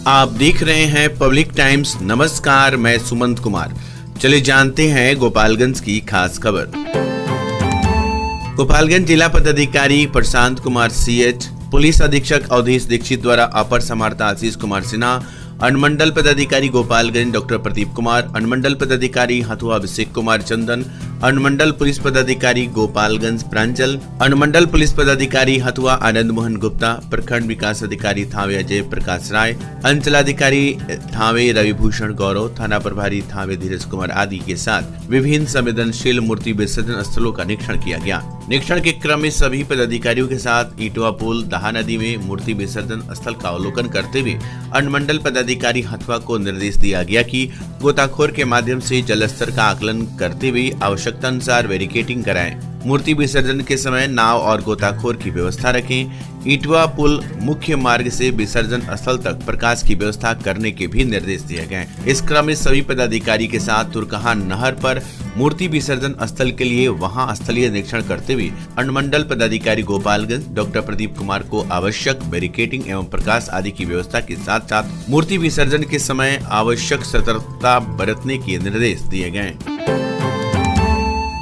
आप देख रहे हैं पब्लिक टाइम्स। नमस्कार, मैं सुमंत कुमार। चलिए जानते हैं गोपालगंज की खास खबर। गोपालगंज जिला पदाधिकारी प्रशांत कुमार CH, पुलिस अधीक्षक अवधेश दीक्षित द्वारा अपर समर्थ आशीष कुमार सिन्हा, अनुमंडल पदाधिकारी गोपालगंज डॉक्टर प्रदीप कुमार, अनुमंडल पदाधिकारी हथुआ अभिषेक कुमार चंदन, अनुमंडल पुलिस पदाधिकारी गोपालगंज प्रांजल, अनुमंडल पुलिस पदाधिकारी हथुआ आनंद मोहन गुप्ता, प्रखंड विकास अधिकारी थावे अजय प्रकाश राय, अंचलाधिकारी थावे रविभूषण गौरव, थाना प्रभारी थावे धीरज कुमार आदि के साथ विभिन्न संवेदनशील मूर्ति विसर्जन स्थलों का निरीक्षण किया गया। निरीक्षण के क्रम में सभी पदाधिकारियों के साथ इटवा पुल दाहा नदी में मूर्ति विसर्जन स्थल का अवलोकन करते हुए अनुमंडल पदाधिकारी हथुआ को निर्देश दिया गया कि गोताखोर के माध्यम से जलस्तर का आकलन करते हुए आवश्यकता अनुसार बैरिकेडिंग कराएं। मूर्ति विसर्जन के समय नाव और गोताखोर की व्यवस्था रखें। इटवा पुल मुख्य मार्ग से विसर्जन स्थल तक प्रकाश की व्यवस्था करने के भी निर्देश दिए गए। इस क्रम में सभी पदाधिकारी के साथ तुरकहा नहर पर मूर्ति विसर्जन स्थल के लिए वहां स्थलीय निरीक्षण करते हुए अनुमंडल पदाधिकारी गोपालगंज डॉक्टर प्रदीप कुमार को आवश्यक बैरिकेडिंग एवं प्रकाश आदि की व्यवस्था के साथ साथ मूर्ति विसर्जन के समय आवश्यक सतर्कता बरतने के निर्देश दिए गए।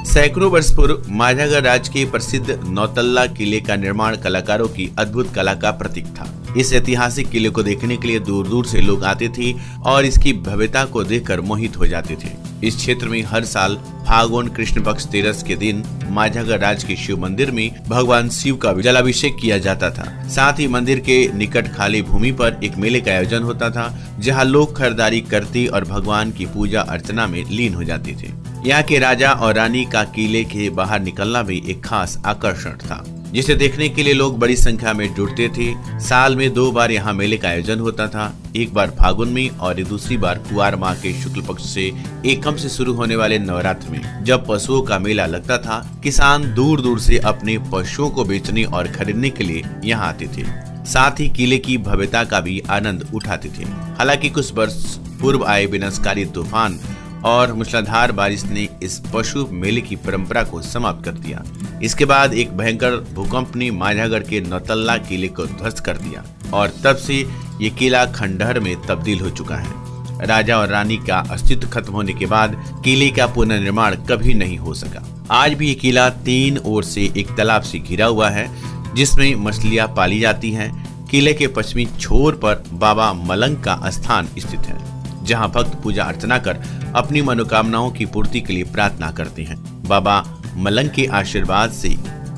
सैकड़ों वर्ष पूर्व माझागर राज्य के प्रसिद्ध नौतल्ला किले का निर्माण कलाकारों की अद्भुत कला का प्रतीक था। इस ऐतिहासिक किले को देखने के लिए दूर दूर से लोग आते थे और इसकी भव्यता को देखकर मोहित हो जाते थे। इस क्षेत्र में हर साल फागुन कृष्ण पक्ष 13 के दिन माझागर राज्य के शिव मंदिर में भगवान शिव का जलाभिषेक किया जाता था। साथ ही मंदिर के निकट खाली भूमि पर एक मेले का आयोजन होता था, जहां लोग खरीदारी करते और भगवान की पूजा अर्चना में लीन हो जाते थे। यहाँ के राजा और रानी का किले के बाहर निकलना भी एक खास आकर्षण था, जिसे देखने के लिए लोग बड़ी संख्या में जुटते थे। साल में 2 बार यहाँ मेले का आयोजन होता था, एक बार फागुन में और दूसरी बार कुआर माह के शुक्ल पक्ष से एकम से शुरू होने वाले नवरात्र में। जब पशुओं का मेला लगता था, किसान दूर दूर से अपने पशुओं को बेचने और खरीदने के लिए यहाँ आते थे। साथ ही किले की भव्यता का भी आनंद उठाते थे। हालांकि कुछ वर्ष पूर्व आए विनाशकारी तूफान और मूसलाधार बारिश ने इस पशु मेले की परंपरा को समाप्त कर दिया। इसके बाद एक भयंकर भूकंप ने माझागर के नौतल्ला किले को ध्वस्त कर दिया और तब से ये किला खंडहर में तब्दील हो चुका है। राजा और रानी का अस्तित्व खत्म होने के बाद किले का पुनर्निर्माण कभी नहीं हो सका। आज भी ये किला 3 ओर से एक तालाब से घिरा हुआ है, जिसमें मछलियां पाली जाती हैं। किले के पश्चिमी छोर पर बाबा मलंग का स्थान स्थित है, जहां भक्त पूजा अर्चना कर अपनी मनोकामनाओं की पूर्ति के लिए प्रार्थना करते हैं। बाबा मलंग के आशीर्वाद से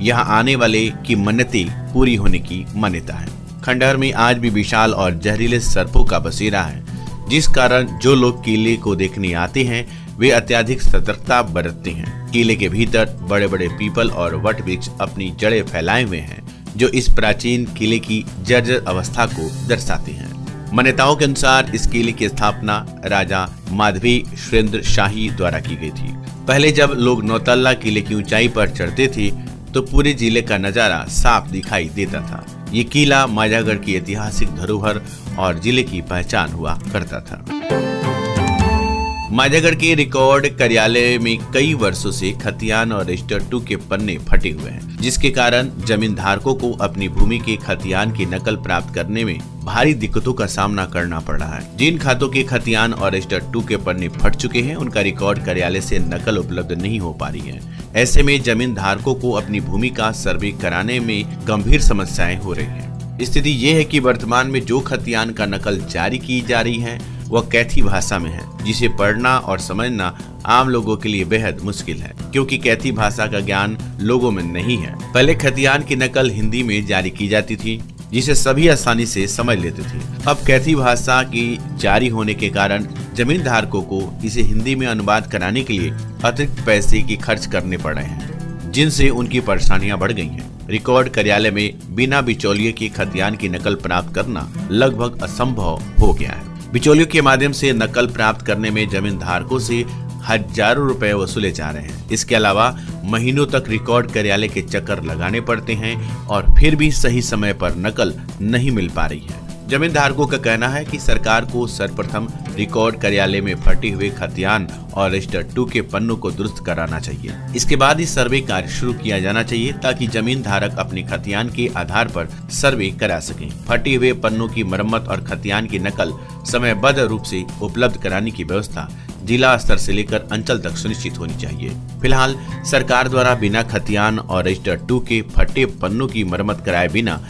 यहां आने वाले की मन्नतें पूरी होने की मान्यता है। खंडहर में आज भी विशाल और जहरीले सर्पों का बसेरा है, जिस कारण जो लोग किले को देखने आते हैं वे अत्यधिक सतर्कता बरतते हैं। किले के भीतर बड़े बड़े पीपल और वट वृक्ष अपनी जड़ें फैलाए हुए हैं, जो इस प्राचीन किले की जर्जर अवस्था को दर्शाते हैं। मान्यताओं के अनुसार इस किले की स्थापना राजा माधवी सुरेंद्र शाही द्वारा की गई थी। पहले जब लोग नौतल्ला किले की ऊंचाई पर चढ़ते थे तो पूरे जिले का नजारा साफ दिखाई देता था। ये किला माझागर की ऐतिहासिक धरोहर और जिले की पहचान हुआ करता था। माझागर के रिकॉर्ड कार्यालय में कई वर्षों से खतियान और रजिस्टर 2 के पन्ने फटे हुए हैं, जिसके कारण जमीन धारकों को अपनी भूमि के खतियान की नकल प्राप्त करने में भारी दिक्कतों का सामना करना पड़ रहा है। जिन खातों के खतियान और रजिस्टर 2 के पन्ने फट चुके हैं, उनका रिकॉर्ड कार्यालय से नकल उपलब्ध नहीं हो पा रही है। ऐसे में जमीन धारकों को अपनी भूमि का सर्वे कराने में गंभीर समस्याएं हो रही है। स्थिति ये है कि वर्तमान में जो खतियान का नकल जारी की जा रही है वह कैथी भाषा में है, जिसे पढ़ना और समझना आम लोगों के लिए बेहद मुश्किल है, क्योंकि कैथी भाषा का ज्ञान लोगों में नहीं है। पहले खतियान की नकल हिंदी में जारी की जाती थी, जिसे सभी आसानी से समझ लेते थे। अब कैथी भाषा की जारी होने के कारण जमीन धारकों को इसे हिंदी में अनुवाद कराने के लिए अतिरिक्त पैसे की खर्च करने पड़ रहे हैं, जिनसे उनकी परेशानियां बढ़ गई हैं। रिकॉर्ड कार्यालय में बिना बिचौलिए की खतियान की नकल प्राप्त करना लगभग असंभव हो गया है। बिचौलियों के माध्यम से नकल प्राप्त करने में जमीन धारकों से हजारों रुपए वसूले जा रहे हैं। इसके अलावा महीनों तक रिकॉर्ड कार्यालय के चक्कर लगाने पड़ते हैं और फिर भी सही समय पर नकल नहीं मिल पा रही है। जमीन धारकों का कहना है कि सरकार को सर्वप्रथम रिकॉर्ड कार्यालय में फटे हुए खतियान और रजिस्टर 2 के पन्नों को दुरुस्त कराना चाहिए। इसके बाद ही सर्वे कार्य शुरू किया जाना चाहिए ताकि जमीन धारक अपने खतियान के आधार पर सर्वे करा सकें। फटे हुए पन्नों की मरम्मत और खतियान की नकल समयबद्ध रूप से उपलब्ध कराने की व्यवस्था जिला स्तर से लेकर अंचल तक सुनिश्चित होनी चाहिए। फिलहाल सरकार द्वारा बिना खतियान और रजिस्टर 2 के फटे पन्नों की मरम्मत कराए बिना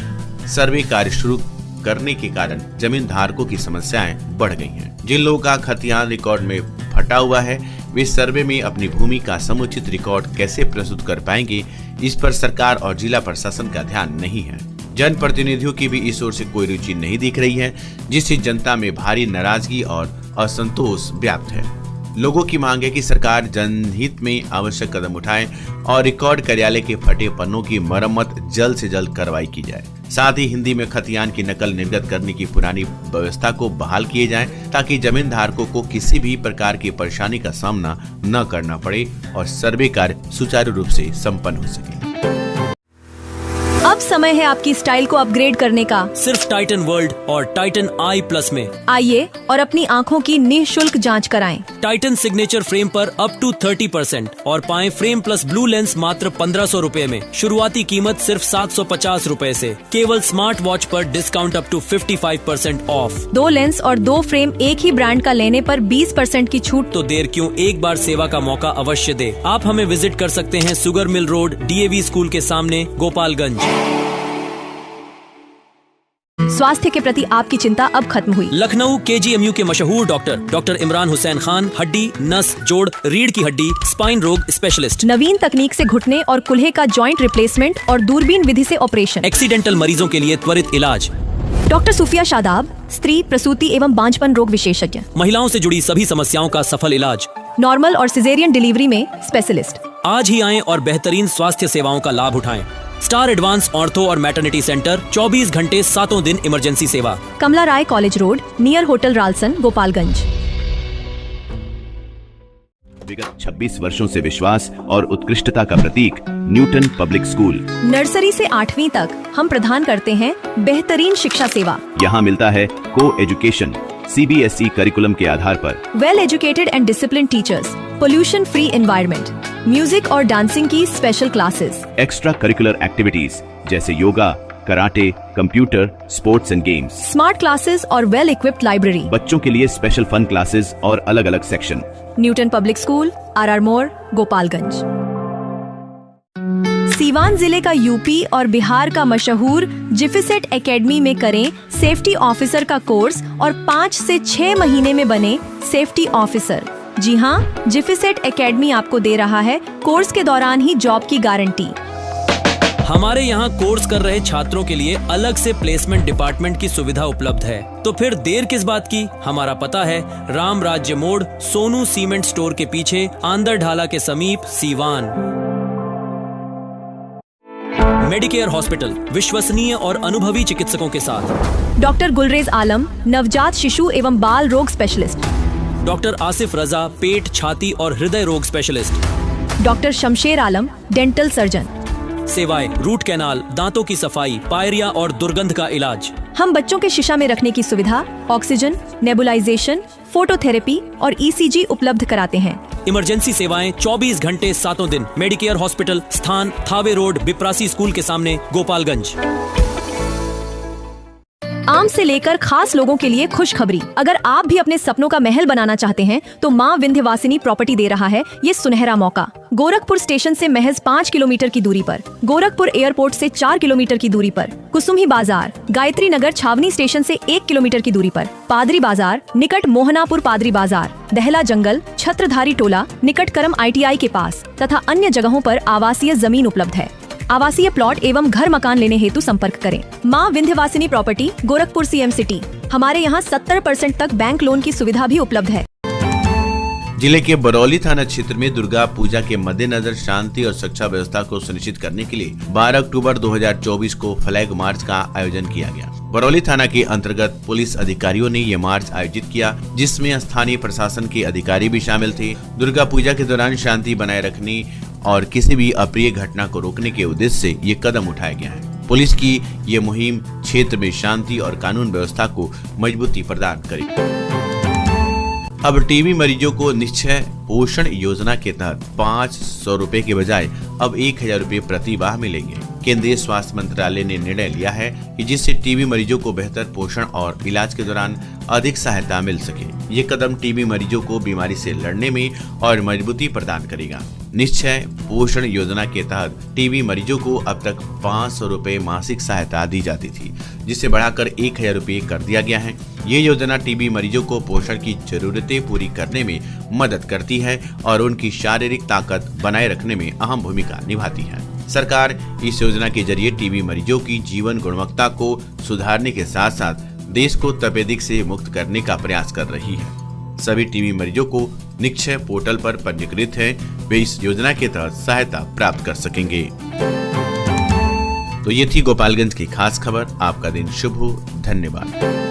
सर्वे कार्य शुरू करने के कारण जमीन धारकों की समस्याएं बढ़ गई हैं। जिन लोगों का खतियान रिकॉर्ड में फटा हुआ है वे सर्वे में अपनी भूमि का समुचित रिकॉर्ड कैसे प्रस्तुत कर पाएंगे, इस पर सरकार और जिला प्रशासन का ध्यान नहीं है। जनप्रतिनिधियों की भी इस ओर से कोई रुचि नहीं दिख रही है, जिससे जनता में भारी नाराजगी और असंतोष व्याप्त है। लोगों की मांग है कि सरकार जनहित में आवश्यक कदम उठाए और रिकॉर्ड कार्यालय के फटे पन्नों की मरम्मत जल्द से जल्द कार्रवाई की जाए। साथ ही हिंदी में खतियान की नकल निर्गत करने की पुरानी व्यवस्था को बहाल किए जाए ताकि जमीन धारकों को किसी भी प्रकार की परेशानी का सामना न करना पड़े और सर्वे कार्य सुचारू रूप से संपन्न हो सके। अब समय है आपकी स्टाइल को अपग्रेड करने का, सिर्फ टाइटन वर्ल्ड और टाइटन आई प्लस में। आइए और अपनी आँखों की निःशुल्क जांच कराएं। टाइटन सिग्नेचर फ्रेम पर अप टू 30% और पाएं फ्रेम प्लस ब्लू लेंस मात्र 1500 रूपए में। शुरुआती कीमत सिर्फ 750 रूपए से। केवल स्मार्ट वॉच पर discount up to 55% off. 2 lens और 2 फ्रेम एक ही ब्रांड का लेने पर 20% की छूट। तो देर क्यों, एक बार सेवा का मौका अवश्य दे। आप हमें विजिट कर सकते हैं sugar mill road, DAV school के सामने, गोपालगंज। स्वास्थ्य के प्रति आपकी चिंता अब खत्म हुई। लखनऊ KGMU के मशहूर डॉक्टर इमरान हुसैन खान, हड्डी, नस, जोड़, रीढ़ की हड्डी, स्पाइन रोग स्पेशलिस्ट। नवीन तकनीक से घुटने और कुल्हे का जॉइंट रिप्लेसमेंट और दूरबीन विधि से ऑपरेशन। एक्सीडेंटल मरीजों के लिए त्वरित इलाज। डॉक्टर सूफिया शादाब, स्त्री, प्रसूति एवं बांझपन रोग विशेषज्ञ। महिलाओं से जुड़ी सभी समस्याओं का सफल इलाज। नॉर्मल और सिजेरियन डिलीवरी में स्पेशलिस्ट। आज ही आएं और बेहतरीन स्वास्थ्य सेवाओं का लाभ उठाएं। स्टार एडवांस ऑर्थो और मैटरनिटी सेंटर, 24 घंटे 7 दिन इमरजेंसी सेवा। कमला राय college road, near hotel Ralson, Gopalganj. विगत 26 वर्षों से विश्वास और उत्कृष्टता का प्रतीक न्यूटन पब्लिक स्कूल। नर्सरी से 8वीं तक हम प्रदान करते हैं बेहतरीन शिक्षा सेवा। यहाँ मिलता है को एजुकेशन CBSE करिकुलम के आधार पर। Well educated and discipline teachers, pollution free environment, music और डांसिंग की special classes, extra curricular activities जैसे yoga, karate, computer, sports and games, smart classes और वेल इक्विप्ड लाइब्रेरी। बच्चों के लिए स्पेशल फन क्लासेस और अलग अलग section. Newton public school, RR मोड़, गोपालगंज। सीवान जिले का यूपी और बिहार का मशहूर जिफिसेट एकेडमी में करें सेफ्टी ऑफिसर का कोर्स और 5 से 6 महीने में बने सेफ्टी ऑफिसर। जी हाँ, जिफिसेट एकेडमी आपको दे रहा है कोर्स के दौरान ही जॉब की गारंटी। हमारे यहाँ कोर्स कर रहे छात्रों के लिए अलग से प्लेसमेंट डिपार्टमेंट की सुविधा उपलब्ध है। तो फिर देर किस बात की। हमारा पता है राम राज्य मोड़, सोनू सीमेंट स्टोर के पीछे, आंदर ढाला के समीप, सीवान। मेडिकेयर हॉस्पिटल, विश्वसनीय और अनुभवी चिकित्सकों के साथ। डॉक्टर गुलरेज आलम, नवजात शिशु एवं बाल रोग स्पेशलिस्ट। डॉक्टर आसिफ रजा, पेट, छाती और हृदय रोग स्पेशलिस्ट। डॉक्टर शमशेर आलम, डेंटल सर्जन। सेवाएं रूट कैनाल, दांतों की सफाई, पायरिया और दुर्गंध का इलाज। हम बच्चों के शीशा में रखने की सुविधा, ऑक्सीजन, नेबुलाइजेशन, फोटोथेरेपी और ECG उपलब्ध कराते हैं। इमरजेंसी सेवाएं 24 घंटे 7 दिन। मेडिकेयर हॉस्पिटल, स्थान थावे रोड, बिप्रासी स्कूल के सामने, गोपालगंज। आम से लेकर खास लोगों के लिए खुशखबरी। अगर आप भी अपने सपनों का महल बनाना चाहते हैं तो माँ विंध्यवासिनी प्रॉपर्टी दे रहा है ये सुनहरा मौका। गोरखपुर स्टेशन से महज 5 किलोमीटर की दूरी पर, गोरखपुर एयरपोर्ट से 4 किलोमीटर की दूरी पर, कुसुम्ही बाजार, गायत्री नगर छावनी स्टेशन से 1 किलोमीटर की दूरी पर, पादरी बाजार निकट मोहनापुर पादरी बाजार, दहला जंगल, छत्रधारी टोला निकट करम ITI के पास तथा अन्य जगहों पर आवासीय जमीन उपलब्ध है। आवासीय प्लॉट एवं घर मकान लेने हेतु संपर्क करें। माँ Vindhyavasini property, Gorakhpur CM city. हमारे यहाँ 70% तक बैंक लोन की सुविधा भी उपलब्ध है। जिले के बरौली थाना क्षेत्र में दुर्गा पूजा के मद्देनजर शांति और सुरक्षा व्यवस्था को सुनिश्चित करने के लिए 12 अक्टूबर 2024 को फ्लैग मार्च का आयोजन किया गया। बरौली थाना के अंतर्गत पुलिस अधिकारियों ने ये मार्च आयोजित किया, जिसमें स्थानीय प्रशासन के अधिकारी भी शामिल थे। दुर्गा पूजा के दौरान शांति बनाए रखने और किसी भी अप्रिय घटना को रोकने के उद्देश्य से ये कदम उठाया गया है। पुलिस की ये मुहिम क्षेत्र में शांति और कानून व्यवस्था को मजबूती प्रदान करेगी। अब टीबी मरीजों को निश्चय पोषण योजना के तहत 500 रुपए के बजाय अब 1000 रुपए प्रति माह मिलेंगे। केंद्रीय स्वास्थ्य मंत्रालय ने निर्णय लिया है कि जिससे टीबी मरीजों को बेहतर पोषण और इलाज के दौरान अधिक सहायता मिल सके। ये कदम टीबी मरीजों को बीमारी से लड़ने में और मजबूती प्रदान करेगा। निश्चय पोषण योजना के तहत टीबी मरीजों को अब तक 500 रुपए मासिक सहायता दी जाती थी, जिसे बढ़ाकर 1000 रुपए कर दिया गया है। ये योजना टीबी मरीजों को पोषण की जरूरतें पूरी करने में मदद करती है और उनकी शारीरिक ताकत बनाए रखने में अहम भूमिका निभाती है। सरकार इस योजना के जरिए टीबी मरीजों की जीवन गुणवत्ता को सुधारने के साथ साथ देश को तपेदिक से मुक्त करने का प्रयास कर रही है। सभी टीबी मरीजों को निश्चय पोर्टल पर पंजीकृत हैं, वे इस योजना के तहत सहायता प्राप्त कर सकेंगे। तो ये थी गोपालगंज की खास खबर। आपका दिन शुभ हो। धन्यवाद।